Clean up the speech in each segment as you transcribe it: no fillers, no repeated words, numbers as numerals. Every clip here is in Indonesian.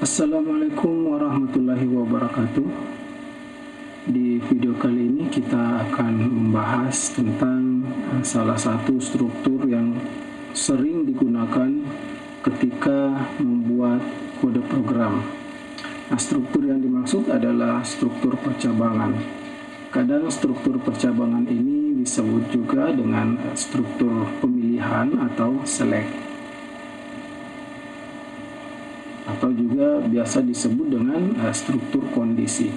Assalamualaikum warahmatullahi wabarakatuh. Di video kali ini kita akan membahas tentang salah satu struktur yang sering digunakan ketika membuat kode program. Struktur yang dimaksud adalah struktur percabangan. Kadang struktur percabangan ini disebut juga dengan struktur pemilihan atau select, atau juga biasa disebut dengan struktur kondisi.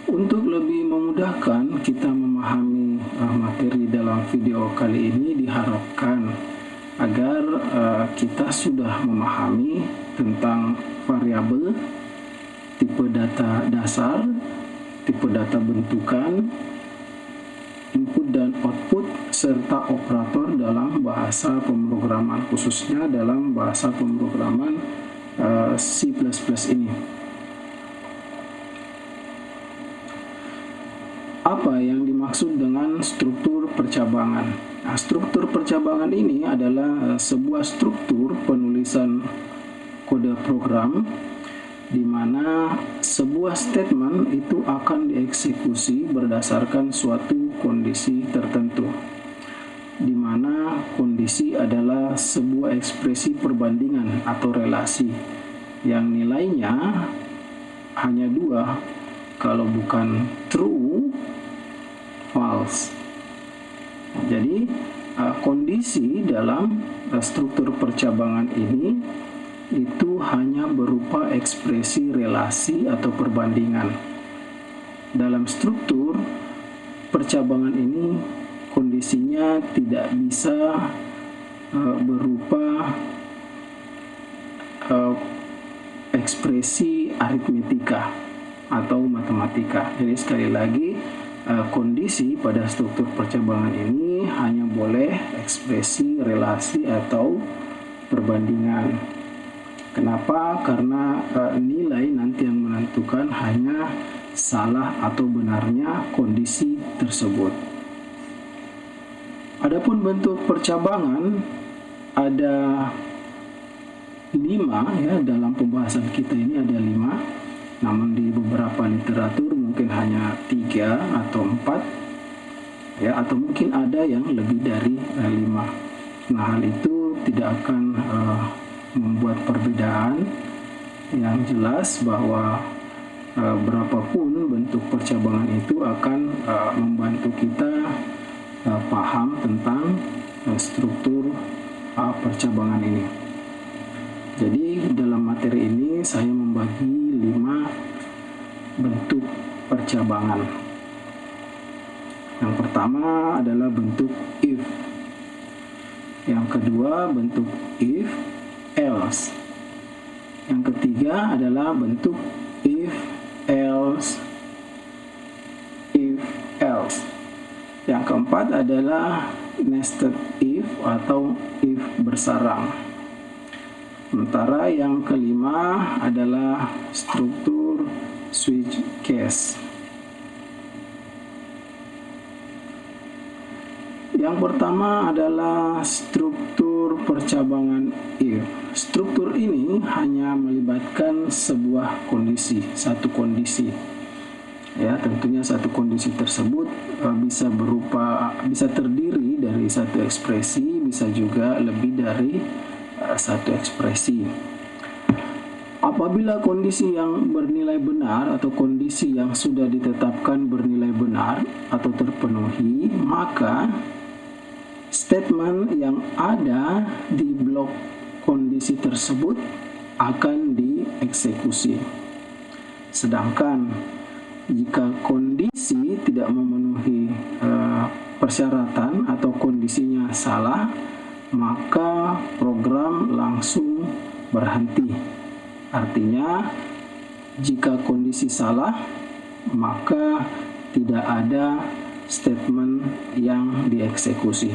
Untuk lebih memudahkan kita memahami materi dalam video kali ini, diharapkan agar kita sudah memahami tentang variabel, tipe data dasar, tipe data bentukan, input dan output, serta operator dalam bahasa pemrograman, khususnya dalam bahasa pemrograman C++ ini. Apa yang dimaksud dengan struktur percabangan? Nah, struktur percabangan ini adalah sebuah struktur penulisan kode program di mana sebuah statement itu akan dieksekusi berdasarkan suatu kondisi tertentu, di mana kondisi adalah sebuah ekspresi perbandingan atau relasi yang nilainya hanya dua, kalau bukan true, false. Jadi kondisi dalam struktur percabangan ini itu hanya berupa ekspresi relasi atau perbandingan. Dalam struktur percabangan ini kondisinya tidak bisa berupa ekspresi aritmetika atau matematika. Jadi sekali lagi, kondisi pada struktur percabangan ini hanya boleh ekspresi relasi atau perbandingan. Kenapa? Karena nilai nanti yang menentukan hanya salah atau benarnya kondisi tersebut. Adapun bentuk percabangan ada 5 ya, dalam pembahasan kita ini ada 5, namun di beberapa literatur mungkin hanya 3 atau 4 ya, atau mungkin ada yang lebih dari 5. Nah, hal itu tidak akan membuat perbedaan. Yang jelas bahwa berapapun bentuk percabangan itu akan membantu kita paham tentang struktur percabangan ini. Jadi dalam materi ini saya membagi 5 bentuk percabangan. Yang pertama adalah bentuk if. Yang kedua bentuk if else. Yang ketiga adalah bentuk if else Yang keempat adalah nested if atau if bersarang. Sementara yang kelima adalah struktur switch case. Yang pertama adalah struktur percabangan if. Struktur ini hanya melibatkan sebuah kondisi, satu kondisi. Ya, tentunya satu kondisi tersebut bisa terdiri dari satu ekspresi, bisa juga lebih dari satu ekspresi. Apabila kondisi yang bernilai benar atau kondisi yang sudah ditetapkan bernilai benar atau terpenuhi, maka statement yang ada di blok kondisi tersebut akan dieksekusi. Sedangkan jika kondisi tidak memenuhi persyaratan atau kondisinya salah, maka program langsung berhenti. Artinya, jika kondisi salah, maka tidak ada statement yang dieksekusi.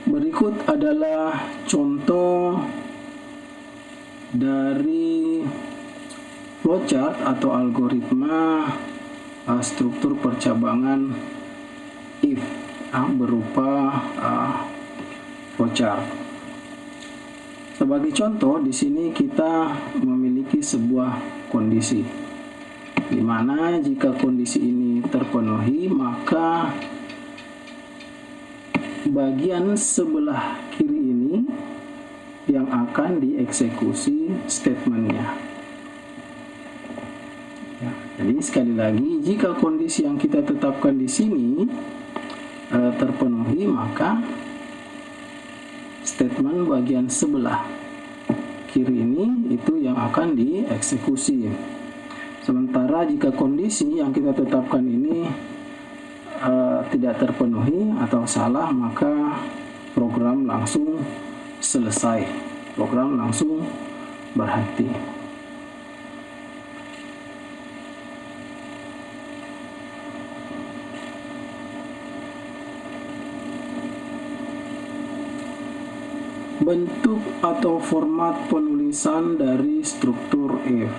Berikut adalah contoh dari flowchart atau algoritma struktur percabangan if berupa flowchart. Sebagai contoh, di sini kita memiliki sebuah kondisi, di mana jika kondisi ini terpenuhi, maka bagian sebelah kiri ini yang akan dieksekusi statementnya. Ya, jadi sekali lagi, jika kondisi yang kita tetapkan di sini terpenuhi, maka statement bagian sebelah kiri ini itu yang akan dieksekusi. Sementara jika kondisi yang kita tetapkan ini tidak terpenuhi atau salah, maka program langsung selesai, program langsung berhenti. Bentuk atau format penulisan dari struktur if.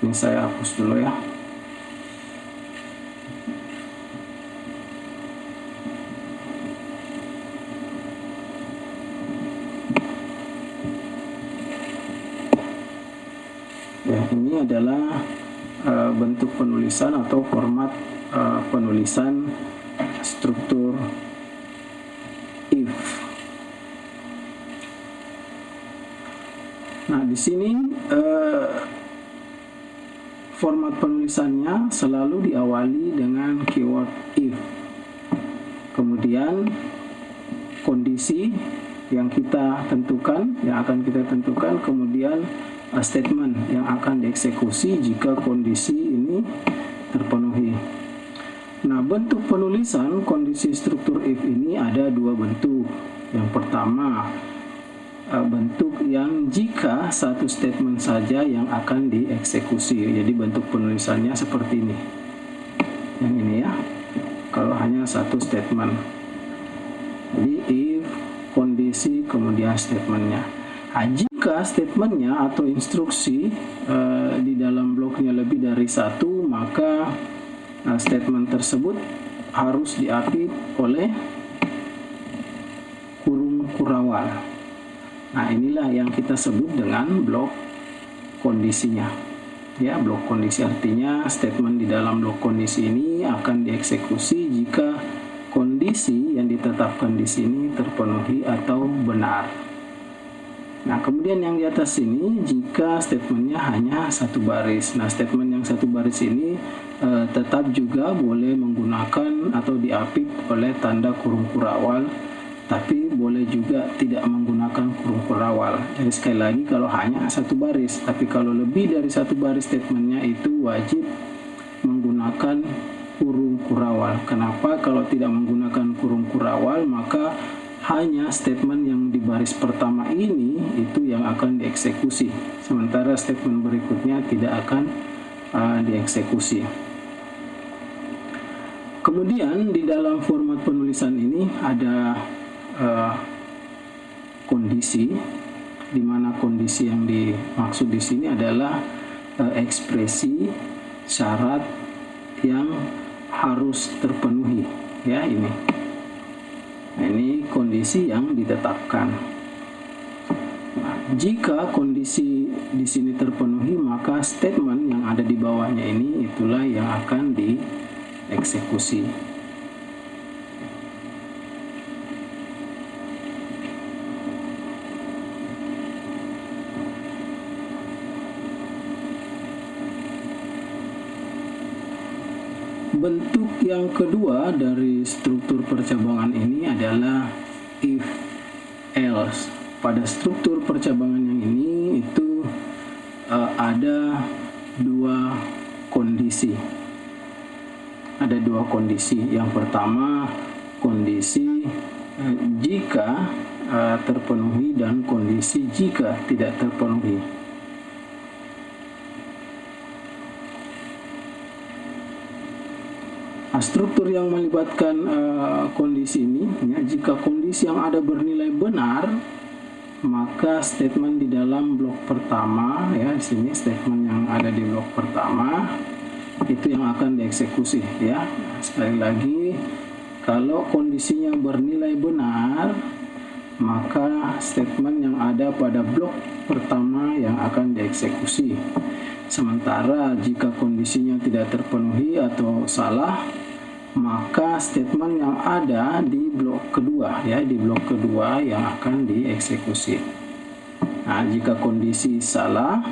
Ini saya hapus dulu ya. Ya, ini adalah bentuk penulisan atau format penulisan struktur if. Nah, di sini format penulisannya selalu diawali dengan keyword if. Kemudian kondisi yang kita tentukan, yang akan kita tentukan, kemudian statement yang akan dieksekusi jika kondisi ini terpenuhi. Nah, bentuk penulisan kondisi struktur if ini ada dua bentuk. Yang pertama, bentuk yang jika satu statement saja yang akan dieksekusi. Jadi bentuk penulisannya seperti ini. Yang ini ya, kalau hanya satu statement. Jadi if, kondisi, kemudian statementnya. Nah, jika statementnya atau instruksi di dalam bloknya lebih dari satu, maka statement tersebut harus diapit oleh kurung kurawal. Nah, inilah yang kita sebut dengan blok kondisinya. Ya, blok kondisi artinya statement di dalam blok kondisi ini akan dieksekusi jika kondisi yang ditetapkan di sini terpenuhi atau benar. Nah, kemudian yang di atas ini jika statementnya hanya satu baris. Nah, statement yang satu baris ini tetap juga boleh menggunakan atau diapit oleh tanda kurung kurawal, tapi boleh juga tidak menggunakan kurung kurawal. Jadi sekali lagi, kalau hanya satu baris, tapi kalau lebih dari satu baris statementnya itu wajib menggunakan kurung kurawal. Kenapa? Kalau tidak menggunakan kurung kurawal, maka hanya statement yang di baris pertama ini itu yang akan dieksekusi, sementara statement berikutnya tidak akan dieksekusi. Kemudian di dalam format penulisan ini ada kondisi, di mana kondisi yang dimaksud di sini adalah ekspresi syarat yang harus terpenuhi. Ya, ini. Nah, ini kondisi yang ditetapkan. Nah, jika kondisi di sini terpenuhi, maka statement yang ada di bawahnya ini itulah yang akan dieksekusi. Bentuk yang kedua dari struktur percabangan ini adalah if else. Pada struktur percabangan yang ini itu ada dua kondisi. Ada dua kondisi. Yang pertama, kondisi jika terpenuhi dan kondisi jika tidak terpenuhi. Nah, struktur yang melibatkan kondisi ini, ya, jika kondisi yang ada bernilai benar, maka statement di dalam blok pertama, ya, di sini statement yang ada di blok pertama itu yang akan dieksekusi. Ya, sekali lagi, kalau kondisinya bernilai benar, maka statement yang ada pada blok pertama yang akan dieksekusi. Sementara jika kondisinya tidak terpenuhi atau salah, maka statement yang ada di blok kedua yang akan dieksekusi. Nah, jika kondisi salah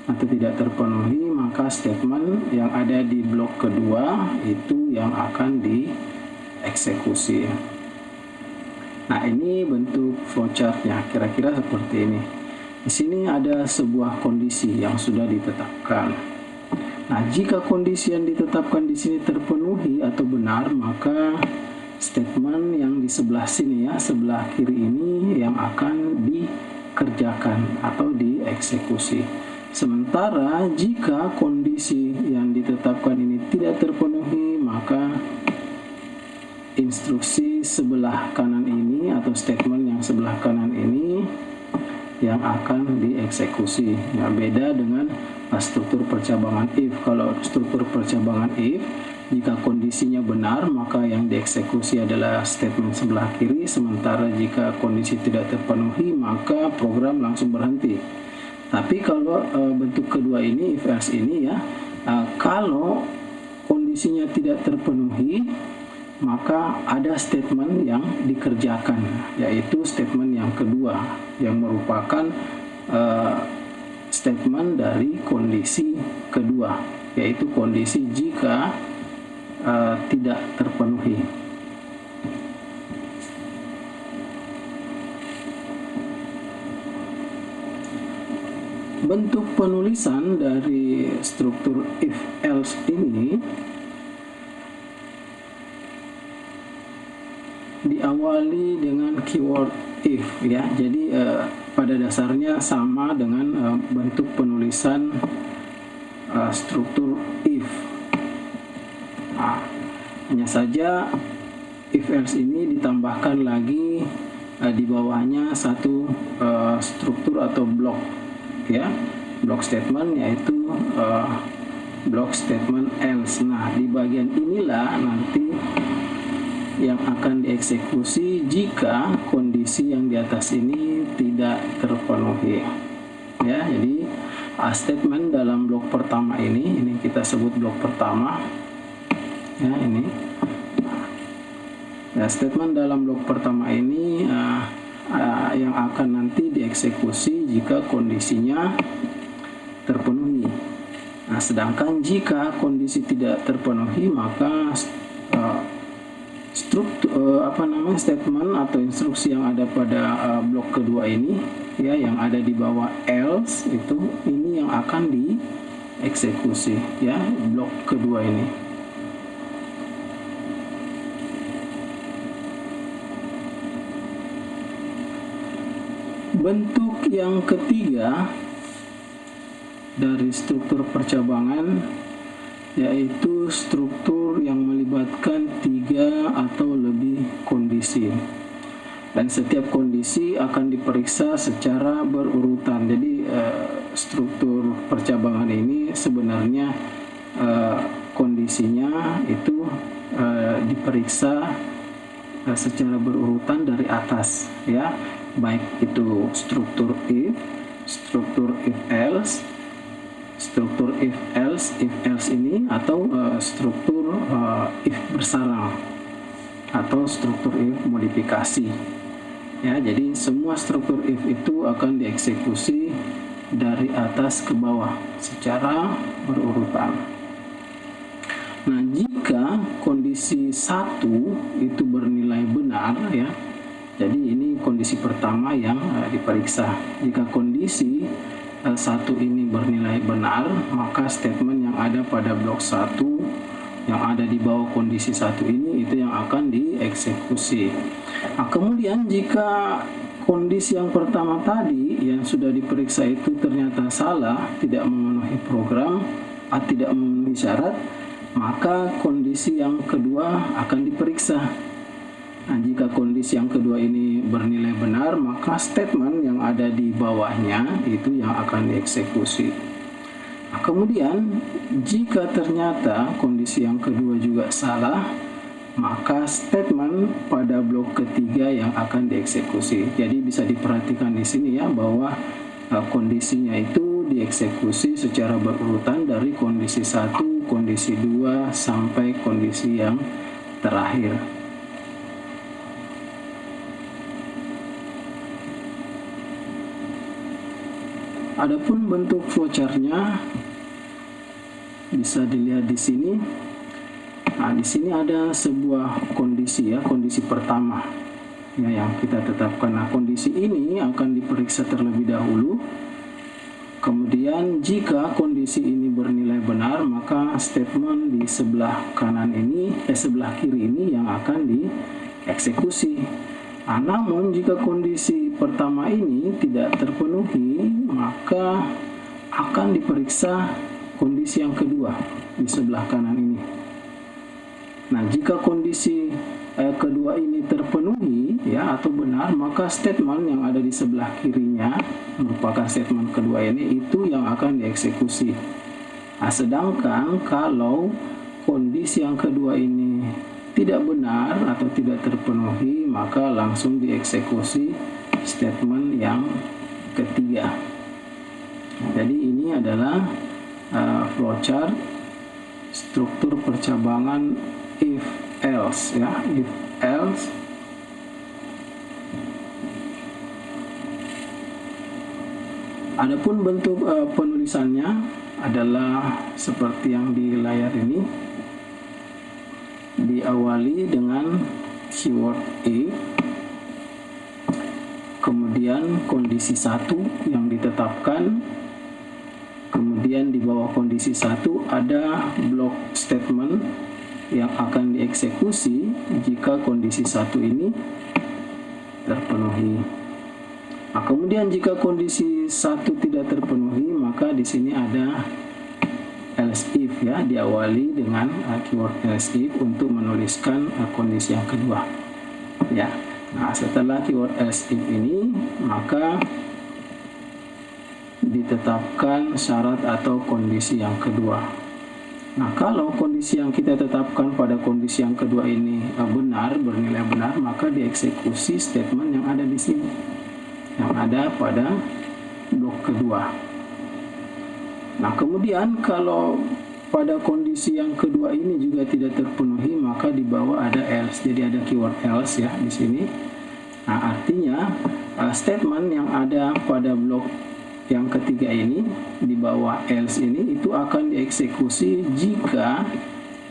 atau tidak terpenuhi, maka statement yang ada di blok kedua itu yang akan dieksekusi. Nah, ini bentuk flowchartnya, kira-kira seperti ini. Di sini ada sebuah kondisi yang sudah ditetapkan. Nah, jika kondisi yang ditetapkan di sini terpenuhi atau benar, maka statement yang di sebelah sini sebelah kiri ini yang akan dikerjakan atau dieksekusi. Sementara jika kondisi yang ditetapkan ini tidak terpenuhi, maka instruksi sebelah kanan ini atau statement yang sebelah kanan ini yang akan dieksekusi. Nah, beda dengan struktur percabangan if. Kalau struktur percabangan if, jika kondisinya benar, maka yang dieksekusi adalah statement sebelah kiri, sementara jika kondisi tidak terpenuhi, maka program langsung berhenti. Tapi kalau bentuk kedua ini, if else ini kalau kondisinya tidak terpenuhi, maka ada statement yang dikerjakan, yaitu statement yang kedua yang merupakan statement dari kondisi kedua, yaitu kondisi jika tidak terpenuhi. Bentuk penulisan dari struktur if else ini diawali dengan keyword if Jadi pada dasarnya sama dengan bentuk penulisan struktur if. Hanya saja if else ini ditambahkan lagi di bawahnya satu struktur atau blok blok statement, yaitu blok statement else. Nah, di bagian inilah nanti yang akan dieksekusi jika kondisi yang di atas ini tidak terpenuhi. Jadi statement dalam blok pertama ini kita sebut blok pertama. Ini. Statement dalam blok pertama ini yang akan nanti dieksekusi jika kondisinya terpenuhi. Nah, sedangkan jika kondisi tidak terpenuhi, maka statement atau instruksi yang ada pada blok kedua ini yang ada di bawah else ini yang akan dieksekusi blok kedua ini. Bentuk yang ketiga dari struktur percabangan yaitu struktur yang melibatkan 3 atau lebih kondisi, dan setiap kondisi akan diperiksa secara berurutan. Jadi struktur percabangan ini sebenarnya kondisinya itu diperiksa secara berurutan dari atas baik itu struktur if else, struktur if else ini, atau struktur if bersarang, atau struktur if modifikasi. Jadi semua struktur if itu akan dieksekusi dari atas ke bawah secara berurutan. Nah, jika kondisi 1 itu bernilai benar jadi ini kondisi pertama yang diperiksa. Jika kondisi 1 ini bernilai benar, maka statement yang ada pada blok 1 yang ada di bawah kondisi 1 ini itu yang akan dieksekusi. Nah, kemudian jika kondisi yang pertama tadi yang sudah diperiksa itu ternyata salah, tidak memenuhi program atau tidak memenuhi syarat, maka kondisi yang kedua akan diperiksa. Nah, jika kondisi yang kedua ini bernilai benar, maka statement yang ada di bawahnya itu yang akan dieksekusi. Nah, kemudian jika ternyata kondisi yang kedua juga salah, maka statement pada blok ketiga yang akan dieksekusi. Jadi bisa diperhatikan di sini ya bahwa kondisinya itu dieksekusi secara berurutan dari kondisi 1, kondisi 2 sampai kondisi yang terakhir. Adapun bentuk flowchart-nya bisa dilihat di sini. Nah, di sini ada sebuah kondisi ya, kondisi pertama ya yang kita tetapkan. Nah, kondisi ini akan diperiksa terlebih dahulu. Kemudian jika kondisi ini bernilai benar, maka statement di sebelah kanan ini, sebelah kiri ini yang akan dieksekusi. Nah, namun jika kondisi pertama ini tidak terpenuhi, maka akan diperiksa kondisi yang kedua di sebelah kanan ini. Nah, jika kondisi kedua ini terpenuhi ya atau benar, maka statement yang ada di sebelah kirinya merupakan statement kedua ini itu yang akan dieksekusi. Nah, sedangkan kalau kondisi yang kedua ini tidak benar atau tidak terpenuhi, maka langsung dieksekusi statement yang ketiga. Jadi ini adalah flowchart struktur percabangan if else ya, if else. Adapun bentuk penulisannya adalah seperti yang di layar ini. Diawali dengan keyword if, kemudian kondisi 1 yang ditetapkan, kemudian di bawah kondisi 1 ada blok statement yang akan dieksekusi jika kondisi 1 ini terpenuhi. Nah, kemudian jika kondisi 1 tidak terpenuhi, maka di sini ada else if ya, diawali dengan keyword else if untuk menuliskan kondisi yang kedua ya. Nah, setelah keyword else if ini, maka ditetapkan syarat atau kondisi yang kedua. Nah, kalau kondisi yang kita tetapkan pada kondisi yang kedua ini benar, bernilai benar, maka dieksekusi statement yang ada di sini, yang ada pada blok kedua. Nah, kemudian kalau pada kondisi yang kedua ini juga tidak terpenuhi, maka di bawah ada else. Jadi ada keyword else ya di sini. Nah, artinya statement yang ada pada blok yang ketiga ini di bawah else ini itu akan dieksekusi jika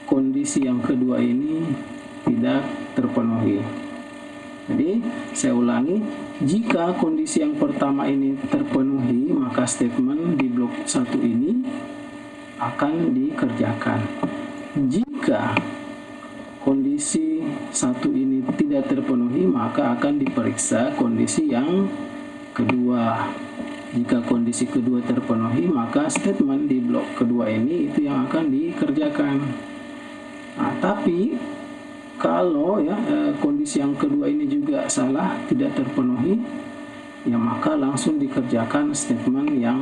kondisi yang kedua ini tidak terpenuhi. Jadi saya ulangi, jika kondisi yang pertama ini terpenuhi, maka statement di blok 1 ini akan dikerjakan. Jika kondisi 1 ini tidak terpenuhi, maka akan diperiksa kondisi yang kedua. Jika kondisi kedua terpenuhi, maka statement di blok kedua ini itu yang akan dikerjakan. Nah, tapi kalau ya kondisi yang kedua ini juga salah, tidak terpenuhi, ya maka langsung dikerjakan statement yang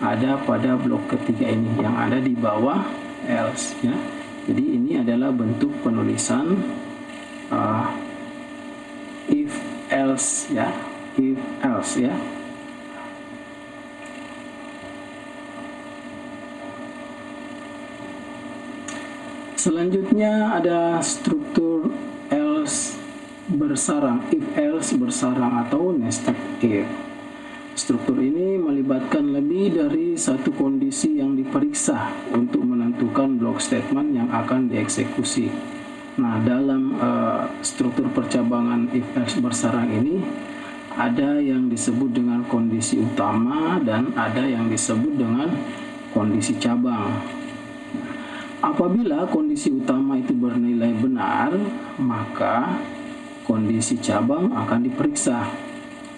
ada pada blok ketiga ini, yang ada di bawah else ya. Jadi ini adalah bentuk penulisan if else ya, if else ya. Selanjutnya ada struktur else bersarang, if else bersarang atau nested if. Struktur ini melibatkan lebih dari satu kondisi yang diperiksa untuk menentukan blok statement yang akan dieksekusi. Nah, dalam struktur percabangan if else bersarang ini ada yang disebut dengan kondisi utama dan ada yang disebut dengan kondisi cabang. Apabila kondisi utama itu bernilai benar, maka kondisi cabang akan diperiksa.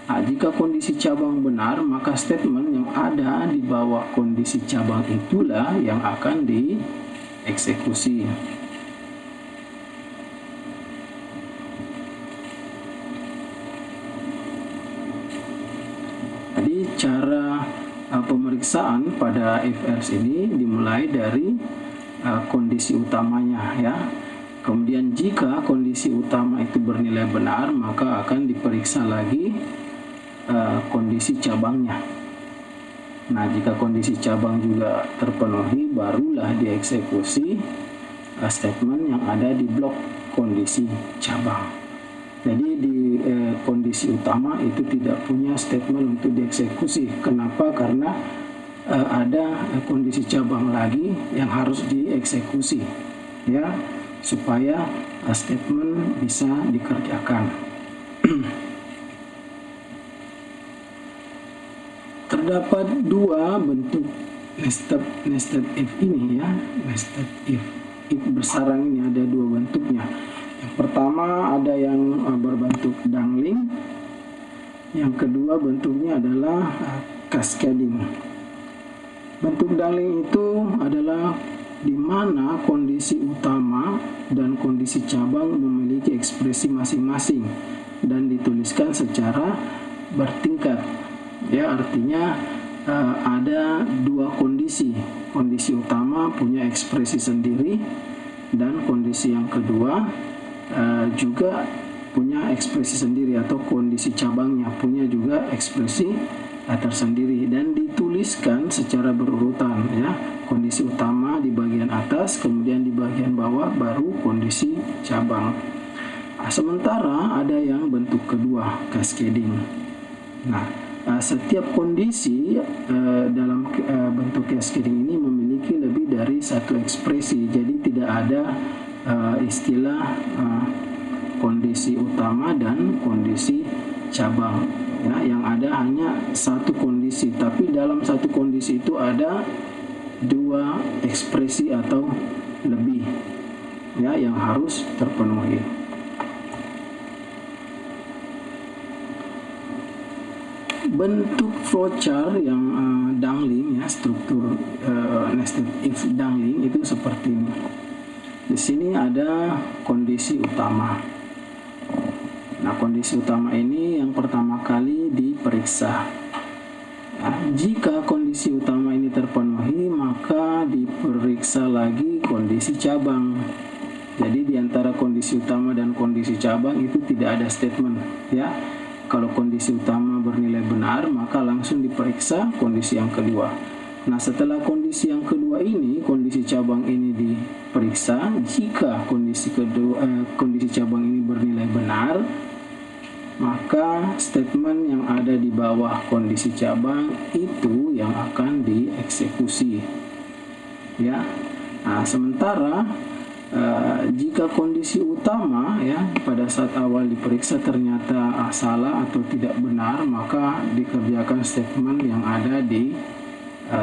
Nah, jika kondisi cabang benar, maka statement yang ada di bawah kondisi cabang itulah yang akan dieksekusi. Jadi cara pemeriksaan pada if else ini dimulai dari kondisi utamanya ya. Kemudian jika kondisi utama itu bernilai benar, maka akan diperiksa lagi kondisi cabangnya. Nah, jika kondisi cabang juga terpenuhi, barulah dieksekusi statement yang ada di blok kondisi cabang. Jadi di kondisi utama itu tidak punya statement untuk dieksekusi. Kenapa? Karena ada kondisi cabang lagi yang harus dieksekusi, ya, supaya statement bisa dikerjakan. Terdapat dua bentuk nested if ini, ya. Nested if bersarang ini ada dua bentuknya. Yang pertama ada yang berbentuk dangling. Yang kedua bentuknya adalah cascading. Bentuk dangling itu adalah di mana kondisi utama dan kondisi cabang memiliki ekspresi masing-masing dan dituliskan secara bertingkat. Ya, artinya ada dua kondisi. Kondisi utama punya ekspresi sendiri dan kondisi yang kedua juga punya ekspresi sendiri, atau kondisi cabangnya punya juga ekspresi tersendiri dan dituliskan secara berurutan, ya. Kondisi utama di bagian atas, kemudian di bagian bawah baru kondisi cabang. Sementara ada yang bentuk kedua, cascading. Nah, setiap kondisi dalam bentuk cascading ini memiliki lebih dari satu ekspresi. Jadi tidak ada istilah kondisi utama dan kondisi cabang, ya. Yang ada hanya satu kondisi, tapi dalam satu kondisi itu ada dua ekspresi atau lebih, ya, yang harus terpenuhi. Bentuk flowchart yang dangling, ya, struktur nested if dangling itu seperti ini. Di sini ada kondisi utama. Nah, kondisi utama ini yang pertama kali diperiksa. Nah, jika kondisi utama ini terpenuhi, maka diperiksa lagi kondisi cabang. Jadi di antara kondisi utama dan kondisi cabang itu tidak ada statement, ya. Kalau kondisi utama bernilai benar, maka langsung diperiksa kondisi yang kedua. Nah, setelah kondisi yang kedua ini, kondisi cabang ini diperiksa. Jika kondisi cabang ini bernilai benar, maka statement yang ada di bawah kondisi cabang itu yang akan dieksekusi, ya. Nah, sementara jika kondisi utama, ya, pada saat awal diperiksa ternyata salah atau tidak benar, maka dikerjakan statement yang ada di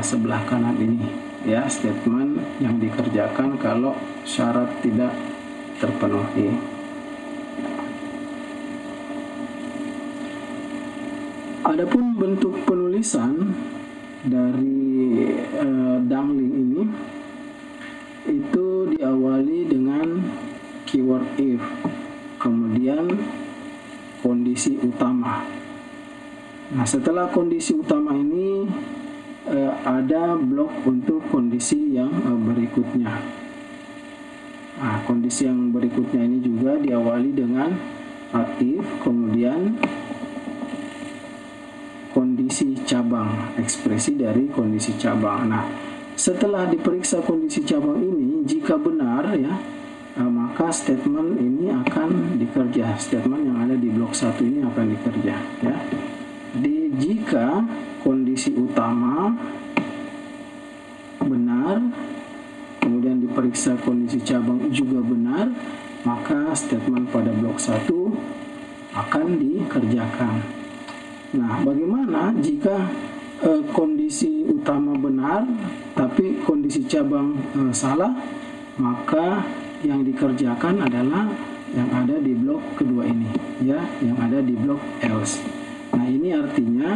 sebelah kanan ini, ya, statement yang dikerjakan kalau syarat tidak terpenuhi. Adapun bentuk penulisan dari dangling ini itu diawali dengan keyword if, kemudian kondisi utama. Nah, setelah kondisi utama ini ada blok untuk kondisi yang berikutnya. Nah, kondisi yang berikutnya ini juga diawali dengan if, kemudian kondisi cabang, ekspresi dari kondisi cabang. Nah, setelah diperiksa kondisi cabang ini, jika benar, ya, maka statement ini akan dikerja. Statement yang ada di blok 1 ini akan dikerja, ya. Jika kondisi utama benar, kemudian diperiksa kondisi cabang juga benar, maka statement pada blok 1 akan dikerjakan. Nah, bagaimana jika kondisi utama benar tapi kondisi cabang salah? Maka yang dikerjakan adalah yang ada di blok kedua ini, ya, yang ada di blok else. Nah, ini artinya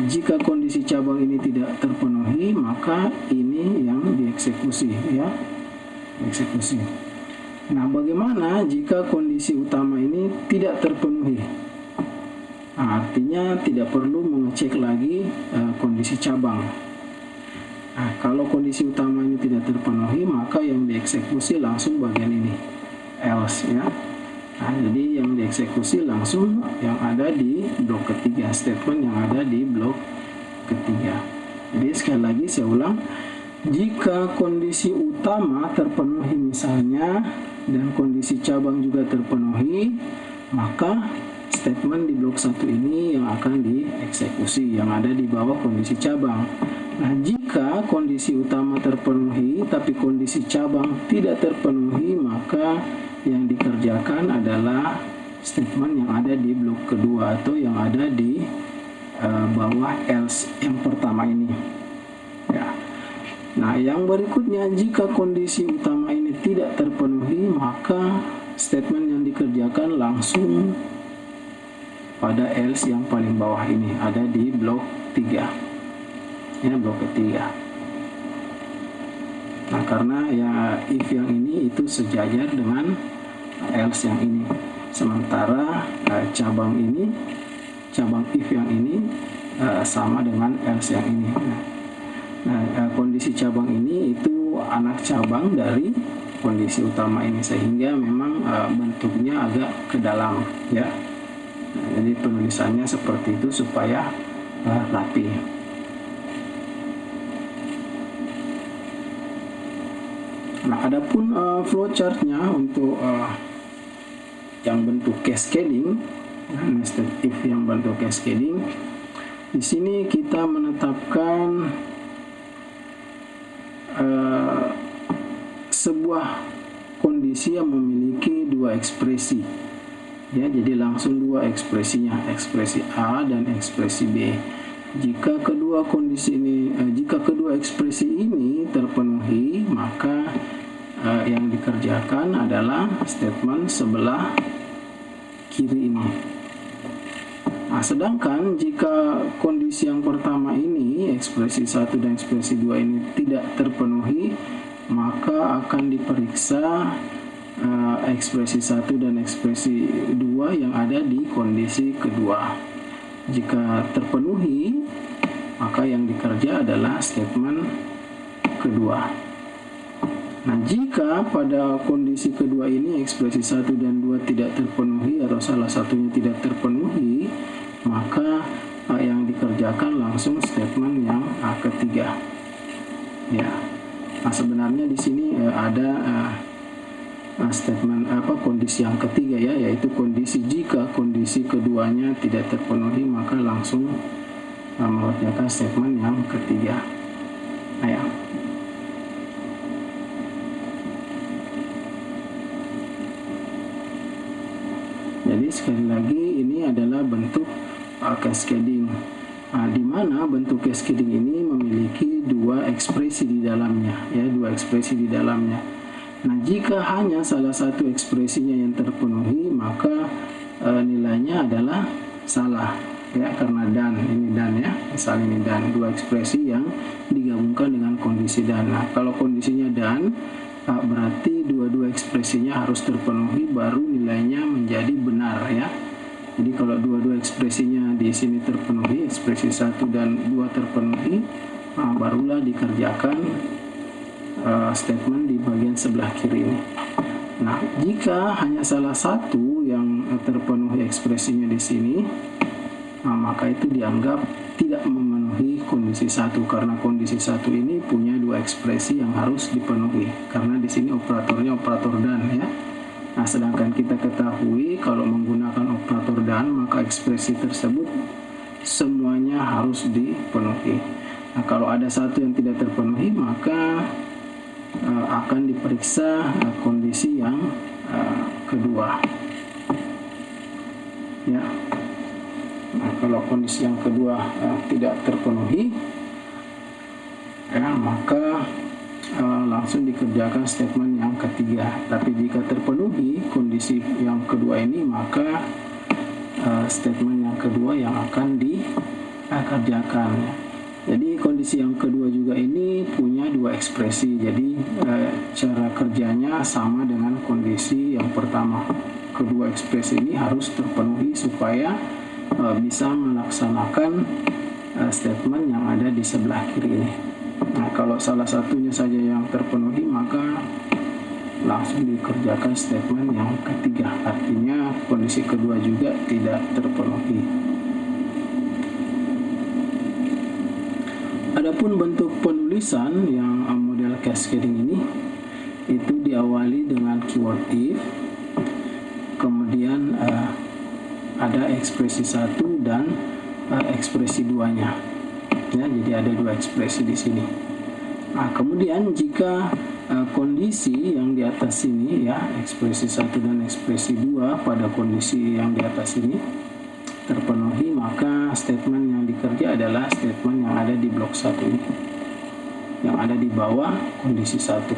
jika kondisi cabang ini tidak terpenuhi, maka ini yang dieksekusi, ya, eksekusi. Nah, bagaimana jika kondisi utama ini tidak terpenuhi? Nah, artinya tidak perlu mengecek lagi kondisi cabang. Nah, kalau kondisi utama ini tidak terpenuhi, maka yang dieksekusi langsung bagian ini. else ya. Nah, jadi yang dieksekusi langsung yang ada di blok ketiga, statement yang ada di blok ketiga. Jadi sekali lagi saya ulang, jika kondisi utama terpenuhi misalnya dan kondisi cabang juga terpenuhi, maka statement di blok 1 ini yang akan dieksekusi yang ada di bawah kondisi cabang. Nah, jika kondisi utama terpenuhi tapi kondisi cabang tidak terpenuhi, maka yang dikerjakan adalah statement yang ada di blok kedua atau yang ada di bawah else yang pertama ini ya. Nah, yang berikutnya, jika kondisi utama ini tidak terpenuhi, maka statement yang dikerjakan langsung pada else yang paling bawah ini ada di blok 3 ya, blok ketiga. Nah, karena ya if yang ini itu sejajar dengan else yang ini, sementara cabang if yang ini sama dengan else yang ini. Nah, kondisi cabang ini itu anak cabang dari kondisi utama ini, sehingga memang bentuknya agak ke dalam ya. Nah, jadi penulisannya seperti itu supaya rapi. Nah, adapun flowchartnya untuk yang bentuk cascading, nested if yang bentuk cascading, di sini kita menetapkan sebuah kondisi yang memiliki dua ekspresi ya, jadi langsung dua ekspresinya, ekspresi A dan ekspresi B. Jika kedua ekspresi ini terpenuhi, maka yang dikerjakan adalah statement sebelah kiri ini. Nah, sedangkan jika kondisi yang pertama ini, ekspresi 1 dan ekspresi 2 ini tidak terpenuhi, maka akan diperiksa ekspresi 1 dan ekspresi 2 yang ada di kondisi kedua. Jika terpenuhi, maka yang dikerja adalah statement kedua. Nah, jika pada kondisi kedua ini ekspresi 1 dan 2 tidak terpenuhi atau salah satunya tidak terpenuhi, maka yang dikerjakan langsung statement yang ketiga. Ya. Nah, sebenarnya di sini ada statement kondisi yang ketiga ya, yaitu kondisi jika kondisi keduanya tidak terpenuhi, maka langsung mengerjakan statement yang ketiga. Nah, ya. Jadi sekali lagi ini adalah bentuk cascading, di mana bentuk cascading ini memiliki dua ekspresi di dalamnya ya, dua ekspresi di dalamnya. Nah, jika hanya salah satu ekspresinya yang terpenuhi, maka nilainya adalah salah ya, karena dan, ini dan ya, misal ini dan, dua ekspresi yang digabungkan dengan kondisi dan. Nah, kalau kondisinya dan, berarti dua-dua ekspresinya harus terpenuhi baru nilainya menjadi benar ya. Jadi kalau dua-dua ekspresinya di sini terpenuhi, ekspresi 1 dan 2 terpenuhi, barulah dikerjakan statement di bagian sebelah kiri ini. Nah, jika hanya salah satu yang terpenuhi ekspresinya di sini, maka itu dianggap tidak memenuhi kondisi 1, karena kondisi 1 ini punya dua ekspresi yang harus dipenuhi, karena di sini operatornya operator dan ya. Nah, sedangkan kita ketahui kalau menggunakan operator dan, maka ekspresi tersebut semuanya harus dipenuhi. Nah, kalau ada satu yang tidak terpenuhi, maka akan diperiksa kondisi yang kedua ya. Nah, kalau kondisi yang kedua tidak terpenuhi ya, maka langsung dikerjakan statement yang ketiga. Tapi jika terpenuhi kondisi yang kedua ini, maka statement yang kedua yang akan dikerjakan ya. Jadi kondisi yang kedua juga ini punya dua ekspresi, jadi cara kerjanya sama dengan kondisi yang pertama. Kedua ekspresi ini harus terpenuhi supaya bisa melaksanakan statement yang ada di sebelah kiri ini. Nah, kalau salah satunya saja yang terpenuhi, maka langsung dikerjakan statement yang ketiga. Artinya kondisi kedua juga tidak terpenuhi. Adapun bentuk penulisan yang model cascading ini itu diawali dengan keyword if, kemudian ada ekspresi 1 dan ekspresi 2-nya. Ya, jadi ada 2 ekspresi di sini. Nah, kemudian jika kondisi yang di atas ini, ya, ekspresi 1 dan ekspresi 2 pada kondisi yang di atas ini terpenuhi, maka statement yang dikerja adalah statement yang ada di blok 1 ini, yang ada di bawah kondisi 1.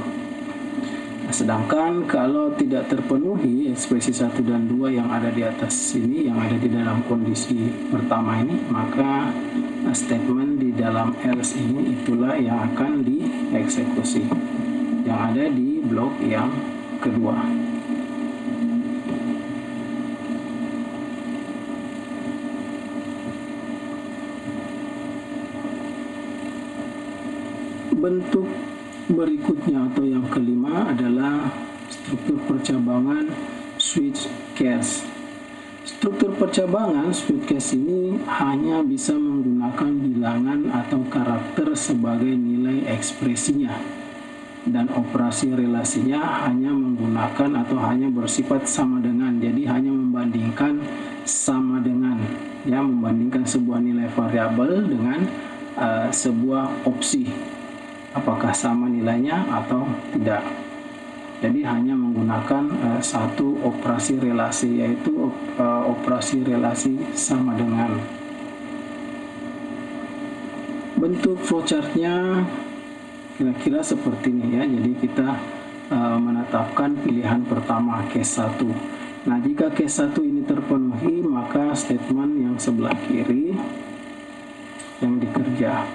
Nah, sedangkan kalau tidak terpenuhi ekspresi 1 dan 2 yang ada di atas sini, yang ada di dalam kondisi pertama ini, maka statement di dalam else ini itulah yang akan dieksekusi, yang ada di blok yang kedua. Bentuk berikutnya atau yang kelima adalah struktur percabangan switch case. Struktur percabangan switch case ini hanya bisa menggunakan bilangan atau karakter sebagai nilai ekspresinya, dan operasi relasinya hanya menggunakan atau hanya bersifat sama dengan. Jadi hanya membandingkan sama dengan, ya, membandingkan sebuah nilai variabel dengan sebuah opsi, apakah sama nilainya atau tidak. Jadi hanya menggunakan satu operasi relasi, yaitu operasi relasi sama dengan. Bentuk flowchartnya kira-kira seperti ini, ya. Jadi kita menetapkan pilihan pertama, case 1. Nah, jika case 1 ini terpenuhi, maka statement yang sebelah kiri yang dikerja.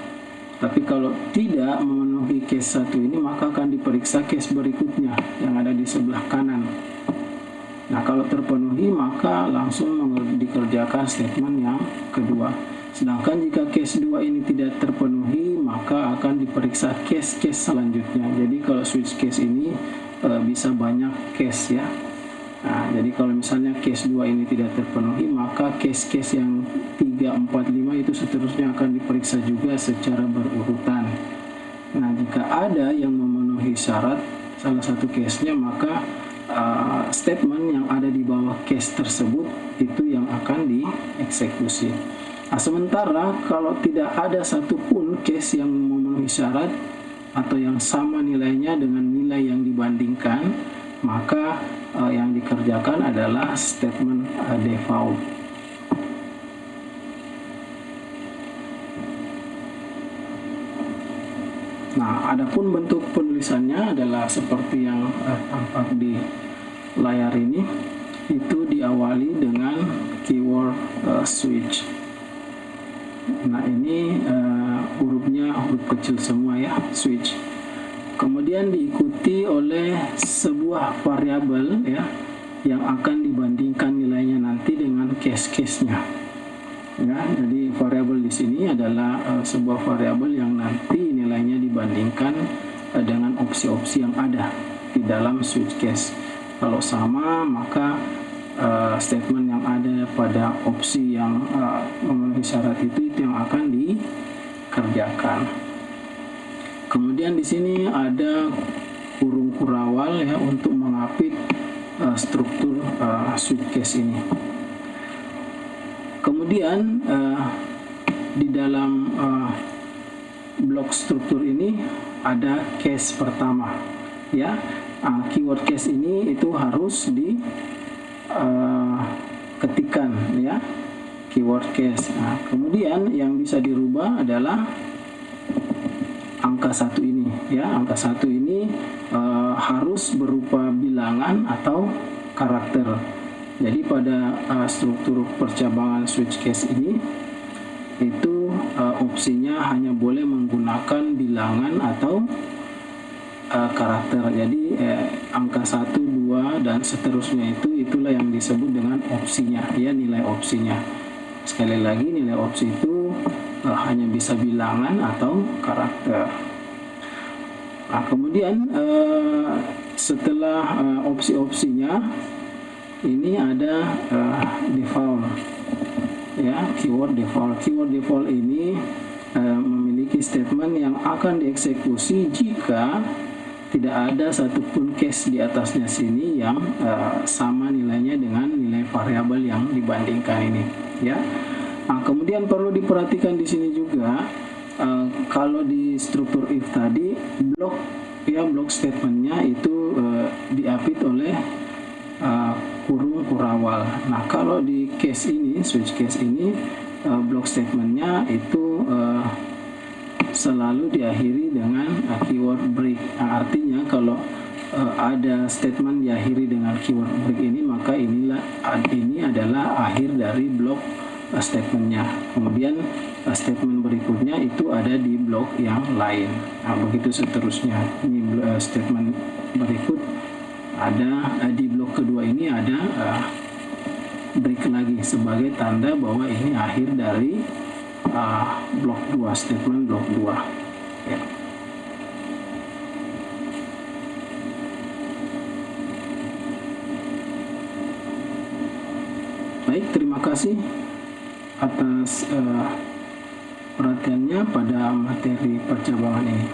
Tapi kalau tidak memenuhi case 1 ini, maka akan diperiksa case berikutnya yang ada di sebelah kanan. Nah, kalau terpenuhi, maka langsung dikerjakan statement yang kedua. Sedangkan jika case 2 ini tidak terpenuhi, maka akan diperiksa case-case selanjutnya. Jadi kalau switch case ini bisa banyak case, ya. Nah, jadi kalau misalnya case 2 ini tidak terpenuhi, maka case-case yang 3, 4, 5 itu seterusnya akan diperiksa juga secara berurutan. Nah, jika ada yang memenuhi syarat salah satu case-nya, maka statement yang ada di bawah case tersebut itu yang akan dieksekusi. Nah, sementara kalau tidak ada satupun case yang memenuhi syarat atau yang sama nilainya dengan nilai yang dibandingkan, maka yang dikerjakan adalah statement default. Nah, adapun bentuk penulisannya adalah seperti yang tampak di layar ini. Itu diawali dengan keyword switch. Nah, ini hurufnya huruf kecil semua, ya, switch. Kemudian diikuti oleh sebuah variabel, ya, yang akan dibandingkan nilainya nanti dengan case-case-nya. Ya, jadi variabel di sini adalah sebuah variabel yang nanti nilainya dibandingkan dengan opsi-opsi yang ada di dalam switch case. Kalau sama, maka statement yang ada pada opsi yang memenuhi syarat itu yang akan dikerjakan. Kemudian di sini ada kurung kurawal, ya, untuk mengapit struktur switch case ini. Kemudian di dalam blok struktur ini ada case pertama, ya. Keyword case ini itu harus diketikkan, ya, keyword case. Nah, kemudian yang bisa dirubah adalah angka 1 ini, ya. Angka 1 ini harus berupa bilangan atau karakter. Jadi pada struktur percabangan switch case ini itu opsinya hanya boleh menggunakan bilangan atau karakter. Jadi angka 1, 2 dan seterusnya itulah yang disebut dengan opsinya, ya, nilai opsinya. Sekali lagi, nilai opsi itu hanya bisa bilangan atau karakter. Nah, kemudian setelah opsi-opsinya ini ada default, ya, keyword default. Keyword default ini memiliki statement yang akan dieksekusi jika tidak ada satupun case di atasnya sini yang sama nilainya dengan nilai variabel yang dibandingkan ini, ya. Nah, kemudian perlu diperhatikan di sini juga kalau di struktur if tadi blok statementnya itu diapit oleh kurung kurawal. Nah, kalau di case ini, switch case ini, blok statementnya itu selalu diakhiri dengan keyword break. Nah, artinya kalau ada statement diakhiri dengan keyword break ini, maka ini adalah akhir dari blok statementnya. Kemudian statement berikutnya itu ada di blok yang lain. Nah, begitu seterusnya. Ini statement berikut ada di blok kedua ini ada break lagi sebagai tanda bahwa ini akhir dari blok 2, statement blok 2, ya. Baik, terima kasih atas perhatiannya pada materi percabangan ini.